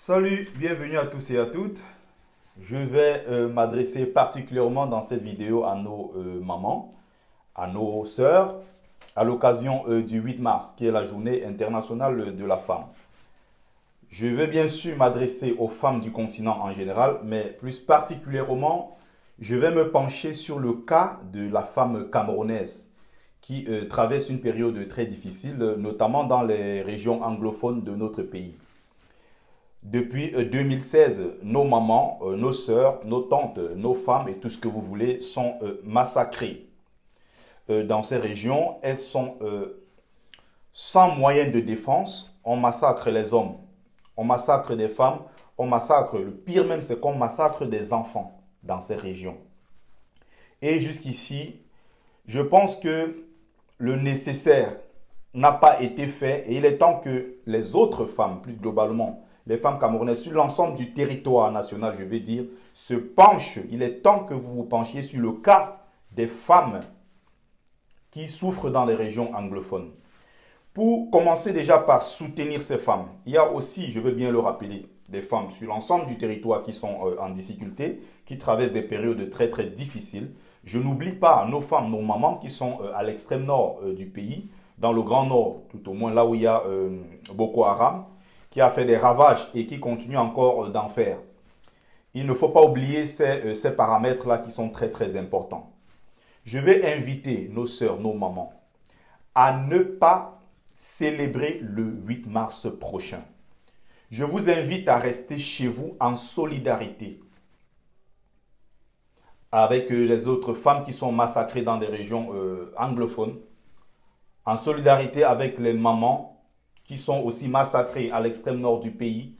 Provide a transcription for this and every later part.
Salut, bienvenue à tous et à toutes. Je vais m'adresser particulièrement dans cette vidéo à nos mamans, à nos sœurs, à l'occasion du 8 mars, qui est la journée internationale de la femme. Je vais bien sûr m'adresser aux femmes du continent en général, mais plus particulièrement, je vais me pencher sur le cas de la femme camerounaise qui traverse une période très difficile, notamment dans les régions anglophones de notre pays. Depuis 2016, nos mamans, nos sœurs, nos tantes, nos femmes et tout ce que vous voulez sont massacrées. Dans ces régions, elles sont sans moyen de défense. On massacre les hommes, on massacre des femmes, on massacre, le pire même, c'est qu'on massacre des enfants dans ces régions. Et jusqu'ici, je pense que le nécessaire n'a pas été fait et il est temps que les autres femmes, plus globalement, les femmes camerounaises sur l'ensemble du territoire national, je vais dire, se penchent. Il est temps que vous vous penchiez sur le cas des femmes qui souffrent dans les régions anglophones. Pour commencer déjà par soutenir ces femmes, il y a aussi, je veux bien le rappeler, des femmes sur l'ensemble du territoire qui sont en difficulté, qui traversent des périodes très très difficiles. Je n'oublie pas nos femmes, nos mamans qui sont à l'extrême nord du pays, dans le grand nord, tout au moins là où il y a Boko Haram, qui a fait des ravages et qui continue encore d'en faire. Il ne faut pas oublier ces paramètres-là qui sont très très importants. Je vais inviter nos sœurs, nos mamans, à ne pas célébrer le 8 mars prochain. Je vous invite à rester chez vous en solidarité avec les autres femmes qui sont massacrées dans des régions anglophones, en solidarité avec les mamans qui sont aussi massacrées à l'extrême nord du pays,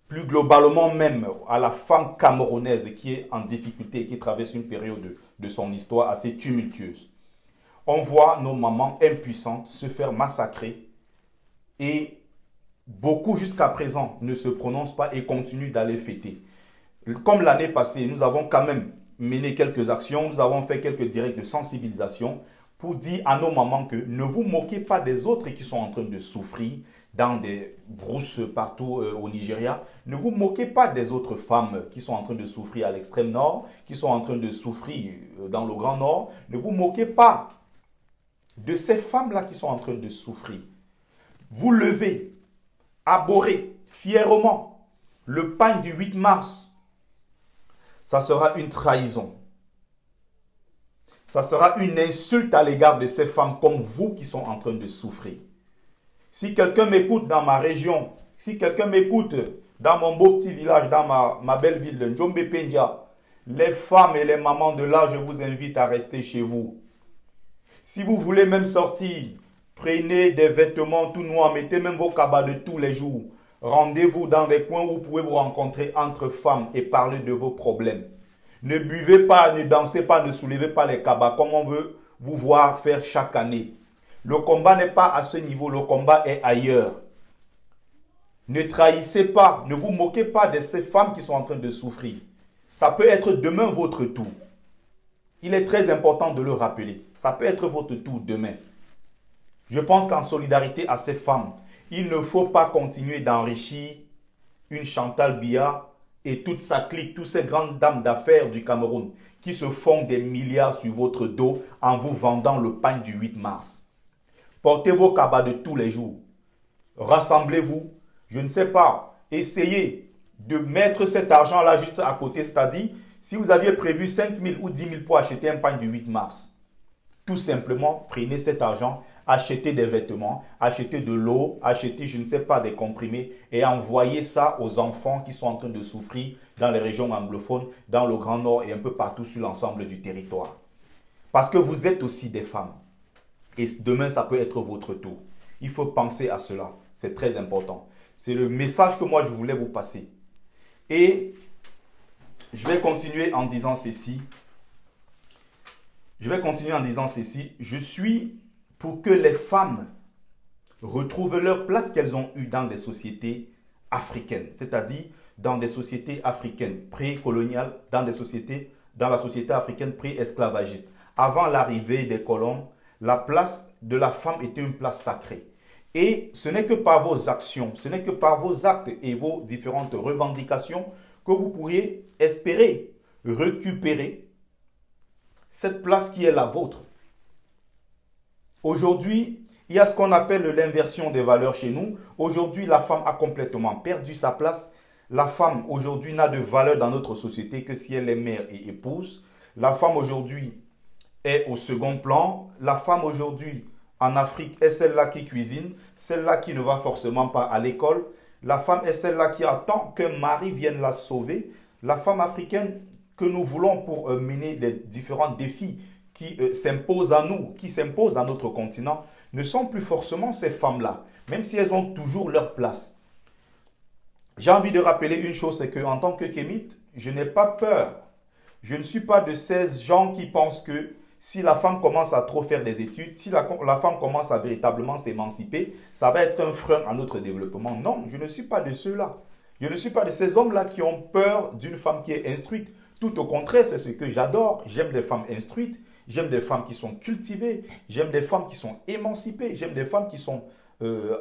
plus globalement même à la femme camerounaise qui est en difficulté et qui traverse une période de son histoire assez tumultueuse. On voit nos mamans impuissantes se faire massacrer et beaucoup jusqu'à présent ne se prononcent pas et continuent d'aller fêter. Comme l'année passée, nous avons quand même mené quelques actions, nous avons fait quelques directs de sensibilisation pour dire à nos mamans que ne vous moquez pas des autres qui sont en train de souffrir dans des brousses partout au Nigeria. Ne vous moquez pas des autres femmes qui sont en train de souffrir à l'extrême nord, qui sont en train de souffrir dans le grand nord. Ne vous moquez pas de ces femmes-là qui sont en train de souffrir. Vous levez, arborez fièrement le pain du 8 mars. Ça sera une trahison. Ça sera une insulte à l'égard de ces femmes comme vous qui sont en train de souffrir. Si quelqu'un m'écoute dans ma région, si quelqu'un m'écoute dans mon beau petit village, dans ma belle ville de Njombe Pendia, les femmes et les mamans de là, je vous invite à rester chez vous. Si vous voulez même sortir, prenez des vêtements tout noirs, mettez même vos cabas de tous les jours. Rendez-vous dans des coins où vous pouvez vous rencontrer entre femmes et parler de vos problèmes. Ne buvez pas, ne dansez pas, ne soulevez pas les cabas comme on veut vous voir faire chaque année. Le combat n'est pas à ce niveau, le combat est ailleurs. Ne trahissez pas, ne vous moquez pas de ces femmes qui sont en train de souffrir. Ça peut être demain votre tour. Il est très important de le rappeler. Ça peut être votre tour demain. Je pense qu'en solidarité à ces femmes, il ne faut pas continuer d'enrichir une Chantal Biya et toute sa clique, toutes ces grandes dames d'affaires du Cameroun qui se font des milliards sur votre dos en vous vendant le pain du 8 mars. Portez vos cabas de tous les jours. Rassemblez-vous. Je ne sais pas. Essayez de mettre cet argent-là juste à côté. C'est-à-dire, si vous aviez prévu 5 000 ou 10 000 pour acheter un pain du 8 mars, tout simplement, prenez cet argent, achetez des vêtements, achetez de l'eau, achetez, je ne sais pas, des comprimés et envoyez ça aux enfants qui sont en train de souffrir dans les régions anglophones, dans le Grand Nord et un peu partout sur l'ensemble du territoire. Parce que vous êtes aussi des femmes. Et demain, ça peut être votre tour. Il faut penser à cela. C'est très important. C'est le message que moi, je voulais vous passer. Et je vais continuer en disant ceci. Je suis pour que les femmes retrouvent leur place qu'elles ont eue dans des sociétés africaines. C'est-à-dire dans des sociétés africaines pré-coloniales, dans la société africaine pré-esclavagiste. Avant l'arrivée des colons, la place de la femme était une place sacrée. Et ce n'est que par vos actions, ce n'est que par vos actes et vos différentes revendications que vous pourriez espérer récupérer cette place qui est la vôtre. Aujourd'hui, il y a ce qu'on appelle l'inversion des valeurs chez nous. Aujourd'hui, la femme a complètement perdu sa place. La femme aujourd'hui n'a de valeur dans notre société que si elle est mère et épouse. La femme aujourd'hui est au second plan. La femme aujourd'hui en Afrique est celle-là qui cuisine, celle-là qui ne va forcément pas à l'école. La femme est celle-là qui attend qu'un mari vienne la sauver. La femme africaine que nous voulons pour mener les différents défis qui s'imposent à nous, qui s'imposent à notre continent, ne sont plus forcément ces femmes-là, même si elles ont toujours leur place. J'ai envie de rappeler une chose, c'est qu'en tant que kémite, je n'ai pas peur. Je ne suis pas de ces gens qui pensent que si la femme commence à trop faire des études, si la femme commence à véritablement s'émanciper, ça va être un frein à notre développement. Non, je ne suis pas de ceux-là. Je ne suis pas de ces hommes-là qui ont peur d'une femme qui est instruite. Tout au contraire, c'est ce que j'adore. J'aime des femmes instruites, j'aime des femmes qui sont cultivées, j'aime des femmes qui sont émancipées, j'aime des femmes qui sont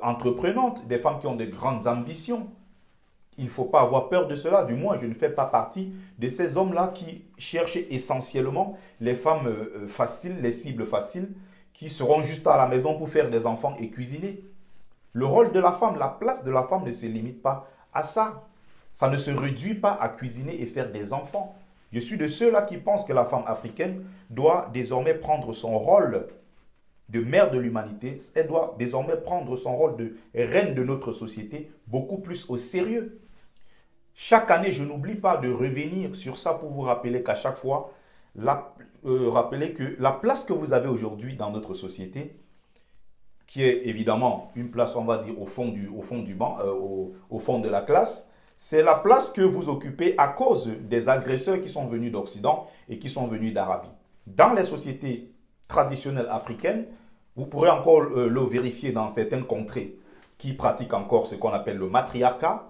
entreprenantes, des femmes qui ont de grandes ambitions. Il ne faut pas avoir peur de cela. Du moins, je ne fais pas partie de ces hommes-là qui cherchent essentiellement les femmes faciles, les cibles faciles, qui seront juste à la maison pour faire des enfants et cuisiner. Le rôle de la femme, la place de la femme ne se limite pas à ça. Ça ne se réduit pas à cuisiner et faire des enfants. Je suis de ceux-là qui pensent que la femme africaine doit désormais prendre son rôle de mère de l'humanité. Elle doit désormais prendre son rôle de reine de notre société beaucoup plus au sérieux. Chaque année, je n'oublie pas de revenir sur ça pour vous rappeler qu'à chaque fois, rappeler que la place que vous avez aujourd'hui dans notre société, qui est évidemment une place, on va dire, au fond du banc, au fond de la classe, c'est la place que vous occupez à cause des agresseurs qui sont venus d'Occident et qui sont venus d'Arabie. Dans les sociétés traditionnelles africaines, vous pourrez encore le vérifier dans certaines contrées qui pratiquent encore ce qu'on appelle le matriarcat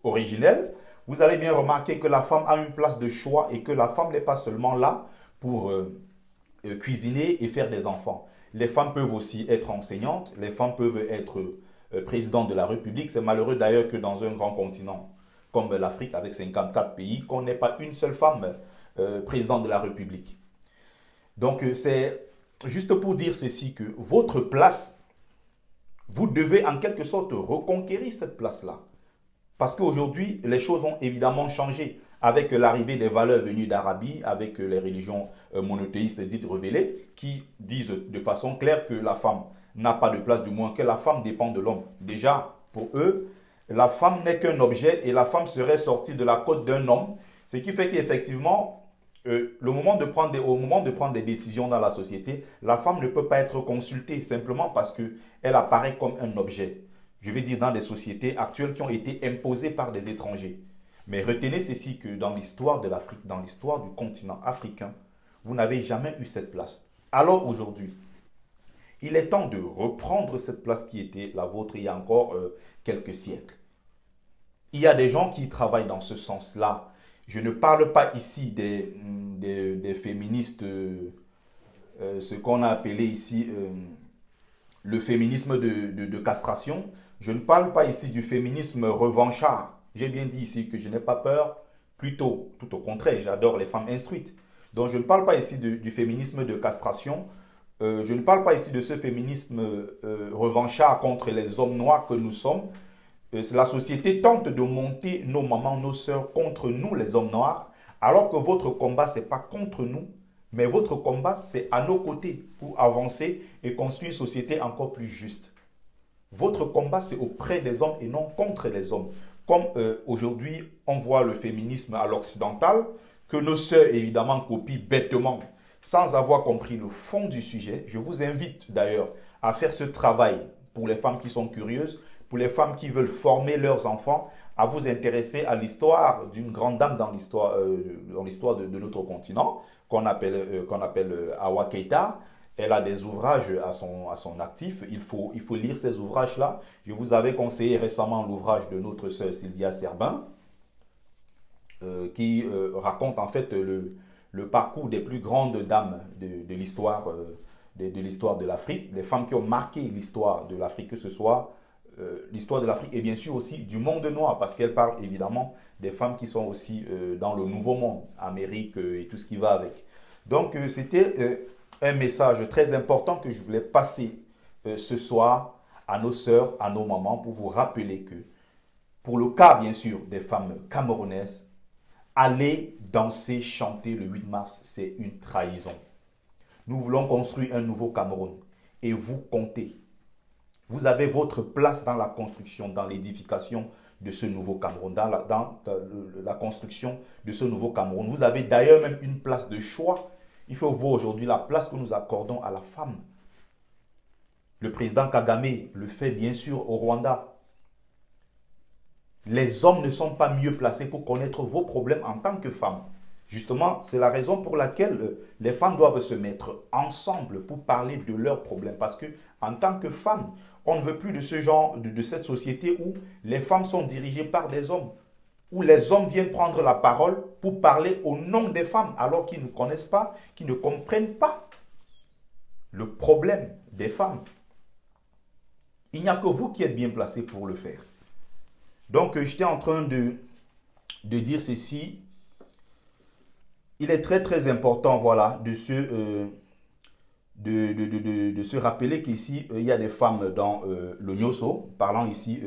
originel. Vous allez bien remarquer que la femme a une place de choix et que la femme n'est pas seulement là pour cuisiner et faire des enfants. Les femmes peuvent aussi être enseignantes, les femmes peuvent être présidentes de la République. C'est malheureux d'ailleurs que dans un grand continent comme l'Afrique, avec 54 pays, qu'on n'ait pas une seule femme présidente de la République. Donc c'est juste pour dire ceci, que votre place, vous devez en quelque sorte reconquérir cette place-là. Parce qu'aujourd'hui, les choses ont évidemment changé avec l'arrivée des valeurs venues d'Arabie, avec les religions monothéistes dites révélées, qui disent de façon claire que la femme n'a pas de place, du moins que la femme dépend de l'homme. Déjà, pour eux, la femme n'est qu'un objet et la femme serait sortie de la côte d'un homme, ce qui fait qu'effectivement, au moment de prendre des décisions dans la société, la femme ne peut pas être consultée simplement parce qu'elle apparaît comme un objet. Je vais dire dans des sociétés actuelles qui ont été imposées par des étrangers. Mais retenez ceci, que dans l'histoire de l'Afrique, dans l'histoire du continent africain, vous n'avez jamais eu cette place. Alors aujourd'hui, il est temps de reprendre cette place qui était la vôtre il y a encore quelques siècles. Il y a des gens qui travaillent dans ce sens-là. Je ne parle pas ici des féministes, ce qu'on a appelé ici le féminisme de castration. Je ne parle pas ici du féminisme revanchard. J'ai bien dit ici que je n'ai pas peur, plutôt, tout au contraire, j'adore les femmes instruites. Donc je ne parle pas ici du féminisme de castration. Je ne parle pas ici de ce féminisme revanchard contre les hommes noirs que nous sommes. La société tente de monter nos mamans, nos sœurs contre nous, les hommes noirs, alors que votre combat, ce n'est pas contre nous, mais votre combat, c'est à nos côtés pour avancer et construire une société encore plus juste. Votre combat, c'est auprès des hommes et non contre les hommes. Comme aujourd'hui, on voit le féminisme à l'occidental, que nos sœurs, évidemment, copient bêtement, sans avoir compris le fond du sujet. Je vous invite d'ailleurs à faire ce travail pour les femmes qui sont curieuses, pour les femmes qui veulent former leurs enfants, à vous intéresser à l'histoire d'une grande dame dans l'histoire de notre continent, qu'on appelle Awa Keita. Elle a des ouvrages à son actif. Il faut lire ces ouvrages-là. Je vous avais conseillé récemment l'ouvrage de notre sœur Sylvia Serbin, qui raconte en fait le parcours des plus grandes dames de l'histoire de l'histoire de l'Afrique, les femmes qui ont marqué l'histoire de l'Afrique, que ce soit l'histoire de l'Afrique et bien sûr aussi du monde noir, parce qu'elle parle évidemment des femmes qui sont aussi dans le nouveau monde, Amérique et tout ce qui va avec. Donc c'était un message très important que je voulais passer ce soir à nos sœurs, à nos mamans, pour vous rappeler que pour le cas bien sûr des femmes camerounaises, aller danser, chanter le 8 mars, c'est une trahison. Nous voulons construire un nouveau Cameroun et vous comptez. Vous avez votre place dans la construction, dans l'édification de ce nouveau Cameroun, dans la construction de ce nouveau Cameroun. Vous avez d'ailleurs même une place de choix. Il faut voir aujourd'hui la place que nous accordons à la femme. Le président Kagame le fait bien sûr au Rwanda. Les hommes ne sont pas mieux placés pour connaître vos problèmes en tant que femmes. Justement, c'est la raison pour laquelle les femmes doivent se mettre ensemble pour parler de leurs problèmes. Parce que en tant que femmes, on ne veut plus de ce genre, de cette société où les femmes sont dirigées par des hommes, où les hommes viennent prendre la parole pour parler au nom des femmes, alors qu'ils ne connaissent pas, qu'ils ne comprennent pas le problème des femmes. Il n'y a que vous qui êtes bien placés pour le faire. Donc, j'étais en train de dire ceci. Il est très très important, voilà, de se rappeler qu'ici, il y a des femmes dans le Nyoso, parlant ici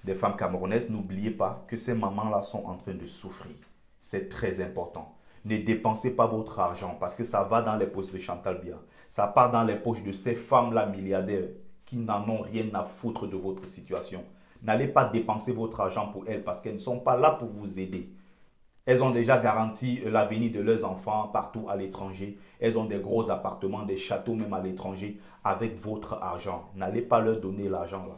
des femmes camerounaises. N'oubliez pas que ces mamans-là sont en train de souffrir. C'est très important. Ne dépensez pas votre argent parce que ça va dans les poches de Chantal Biya. Ça part dans les poches de ces femmes-là milliardaires qui n'en ont rien à foutre de votre situation. N'allez pas dépenser votre argent pour elles parce qu'elles ne sont pas là pour vous aider. Elles ont déjà garanti l'avenir de leurs enfants partout à l'étranger. Elles ont des gros appartements, des châteaux même à l'étranger avec votre argent. N'allez pas leur donner l'argent là.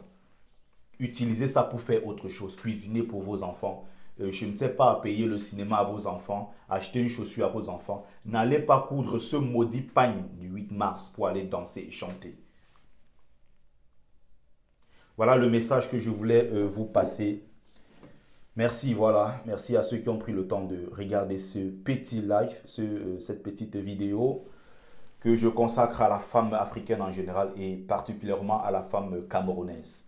Utilisez ça pour faire autre chose. Cuisiner pour vos enfants. Je ne sais pas, payer le cinéma à vos enfants, acheter une chaussure à vos enfants. N'allez pas coudre ce maudit pagne du 8 mars pour aller danser et chanter. Voilà le message que je voulais vous passer. Merci, voilà. Merci à ceux qui ont pris le temps de regarder ce petit live, cette petite vidéo que je consacre à la femme africaine en général et particulièrement à la femme camerounaise.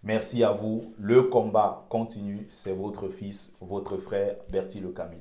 Merci à vous. Le combat continue. C'est votre fils, votre frère, Bertie Le Kamit.